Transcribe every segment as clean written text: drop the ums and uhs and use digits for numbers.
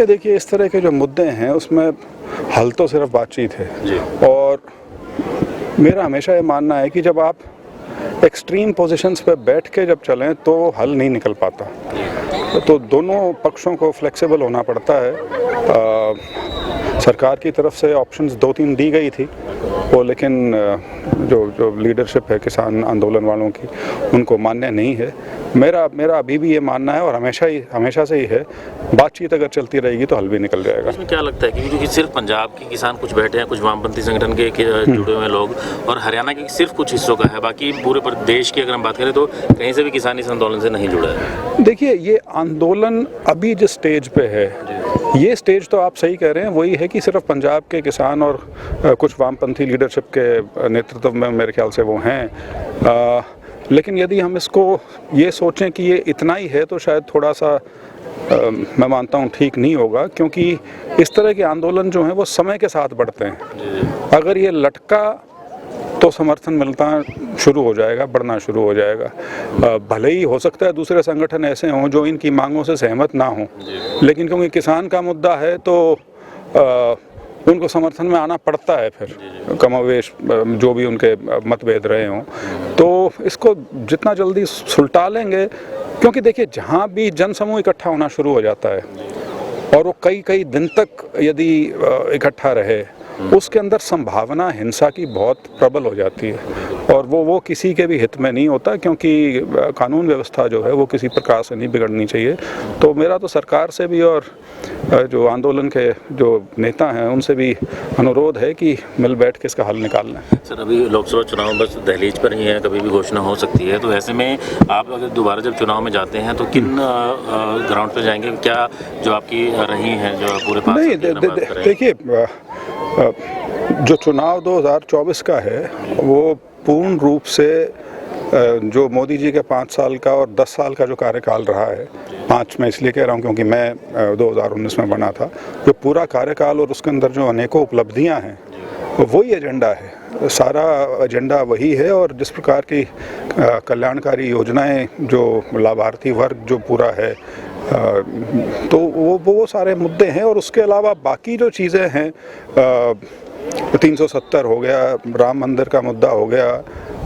नहीं, देखिए इस तरह के जो मुद्दे हैं उसमें हल तो सिर्फ बातचीत है जी। और मेरा हमेशा ये मानना है कि जब आप एक्सट्रीम पोजीशंस पे बैठ के जब चलें तो हल नहीं निकल पाता, तो दोनों पक्षों को फ्लेक्सिबल होना पड़ता है। सरकार की तरफ से ऑप्शंस 2-3 दी गई थी वो, लेकिन जो लीडरशिप है किसान आंदोलन वालों की उनको मान्य नहीं है। मेरा अभी भी ये मानना है और हमेशा से ही है, बातचीत अगर चलती रहेगी तो हल भी निकल जाएगा। इसमें क्या लगता है कि क्योंकि सिर्फ पंजाब के किसान कुछ बैठे हैं, कुछ वामपंथी संगठन के जुड़े हुए लोग, और हरियाणा के सिर्फ कुछ हिस्सों का है, बाकी पूरे प्रदेश की अगर हम बात करें तो कहीं से भी किसान इस आंदोलन से नहीं जुड़ा है। देखिए ये आंदोलन अभी जिस स्टेज पे है, ये स्टेज तो आप सही कह रहे हैं, वही है कि सिर्फ पंजाब के किसान और कुछ वामपंथी लीडरशिप के नेतृत्व में मेरे ख्याल से वो हैं। लेकिन यदि हम इसको ये सोचें कि ये इतना ही है तो शायद थोड़ा सा मैं मानता हूँ ठीक नहीं होगा, क्योंकि इस तरह के आंदोलन जो हैं वो समय के साथ बढ़ते हैं। अगर ये लटका तो समर्थन मिलता शुरू हो जाएगा, बढ़ना शुरू हो जाएगा। भले ही हो सकता है दूसरे संगठन ऐसे हों जो इनकी मांगों से सहमत ना हों, लेकिन क्योंकि किसान का मुद्दा है तो उनको समर्थन में आना पड़ता है फिर, कमोवेश जो भी उनके मतभेद रहे हों। तो इसको जितना जल्दी सुलटा लेंगे, क्योंकि देखिए जहाँ भी जनसमूह इकट्ठा होना शुरू हो जाता है और वो कई दिन तक यदि इकट्ठा रहे, उसके अंदर संभावना हिंसा की बहुत प्रबल हो जाती है और वो किसी के भी हित में नहीं होता, क्योंकि कानून व्यवस्था जो है वो किसी प्रकार से नहीं बिगड़नी चाहिए। तो मेरा तो सरकार से भी और जो आंदोलन के जो नेता हैं उनसे भी अनुरोध है कि मिल बैठ के इसका हल निकाल लें। सर, अभी लोकसभा चुनाव बस दहलीज पर ही है, कभी भी घोषणा हो सकती है, तो ऐसे में आप अगर दोबारा जब चुनाव में जाते हैं तो किन ग्राउंड पर जाएंगे, क्या जो आपकी रही हैं जो पूरे पास? नहीं, देखिए जो चुनाव 2024 का है वो पूर्ण रूप से जो मोदी जी के 5 साल का और 10 साल का जो कार्यकाल रहा है, 5 मैं इसलिए कह रहा हूँ क्योंकि मैं 2019 में बना था, जो पूरा कार्यकाल और उसके अंदर जो अनेकों उपलब्धियाँ हैं वही एजेंडा है, सारा एजेंडा वही है। और जिस प्रकार की कल्याणकारी योजनाएं जो लाभार्थी वर्ग जो पूरा है, तो वो सारे मुद्दे हैं। और उसके अलावा बाकी जो चीज़ें हैं, 370 हो गया, राम मंदिर का मुद्दा हो गया,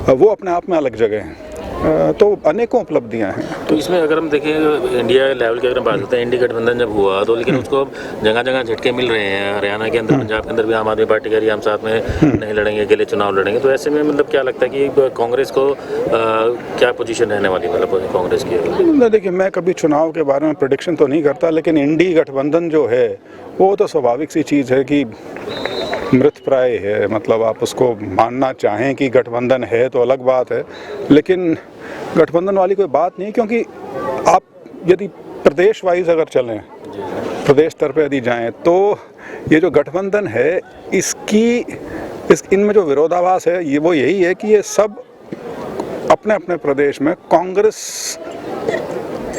वो अपने आप में अलग जगह हैं, तो अनेकों उपलब्धियां हैं। तो इसमें अगर हम देखें इंडिया लेवल की अगर हम बात करते हैं, इंडी गठबंधन जब हुआ तो लेकिन उसको जगह जगह झटके मिल रहे हैं, हरियाणा के अंदर, पंजाब के अंदर भी आम आदमी पार्टी कह रही है हम साथ में नहीं लड़ेंगे, अकेले चुनाव लड़ेंगे। तो ऐसे में मतलब क्या लगता है कि कांग्रेस को क्या पोजीशन रहने वाली, मतलब कांग्रेस की? देखिए मैं कभी चुनाव के बारे में प्रेडिक्शन तो नहीं करता, लेकिन इंडी गठबंधन जो है वो तो स्वाभाविक सी चीज़ है कि मृत प्राय है, मतलब आप उसको मानना चाहें कि गठबंधन है तो अलग बात है, लेकिन गठबंधन वाली कोई बात नहीं, क्योंकि आप यदि प्रदेश वाइज अगर चलें, प्रदेश स्तर पे यदि जाएं, तो ये जो गठबंधन है इनमें जो विरोधाभास है ये वो यही है कि ये सब अपने अपने प्रदेश में कांग्रेस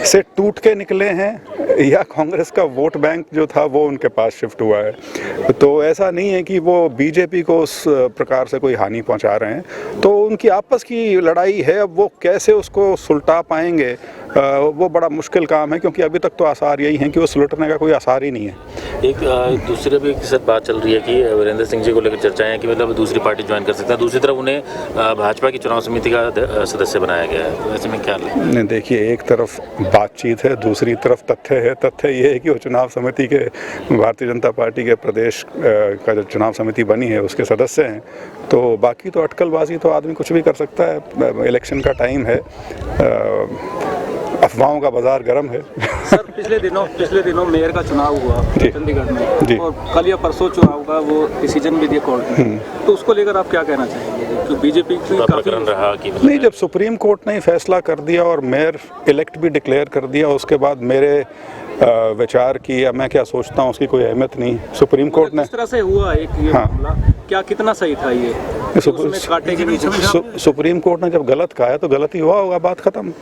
से टूट के निकले हैं या कांग्रेस का वोट बैंक जो था वो उनके पास शिफ्ट हुआ है। तो ऐसा नहीं है कि वो बीजेपी को उस प्रकार से कोई हानि पहुंचा रहे हैं, तो उनकी आपस की लड़ाई है। अब वो कैसे उसको सुलटा पाएंगे वो बड़ा मुश्किल काम है, क्योंकि अभी तक तो आसार यही हैं कि वो सुलटने का कोई आसार ही नहीं है। एक दूसरे भी के साथ बात चल रही है कि वीरेंद्र सिंह जी को लेकर चर्चाएं हैं कि मतलब दूसरी पार्टी ज्वाइन कर सकते हैं, दूसरी तरफ उन्हें भाजपा की चुनाव समिति का सदस्य बनाया गया है, तो ऐसे में क्या लगता है? नहीं, देखिए एक तरफ बातचीत है, दूसरी तरफ तथ्य है। तथ्य ये है कि वो चुनाव समिति के, भारतीय जनता पार्टी के प्रदेश का जो चुनाव समिति बनी है उसके सदस्य हैं, तो बाकी तो अटकलबाजी तो आदमी कुछ भी कर सकता है। इलेक्शन का टाइम है, अफवाहों का बाजार गर्म है। सर, पिछले दिनों मेयर का चुनाव हुआ चंडीगढ़ में, और कल या परसों चुनाव होगा, वो डिसीजन भी दिया कोर्ट ने, तो उसको लेकर आप क्या कहना चाहेंगे? क्योंकि बीजेपी की काफी रहा कि नहीं, जब सुप्रीम कोर्ट ने फैसला कर दिया और मेयर इलेक्ट भी डिक्लेयर कर दिया, उसके बाद मेरे विचार की या मैं क्या सोचता हूँ उसकी कोई अहमियत नहीं। सुप्रीम कोर्ट ने इस तरह से हुआ एक ये मामला, क्या कितना सही था ये? सुप्रीम कोर्ट ने जब गलत कहा है तो गलत ही हुआ होगा, बात खत्म।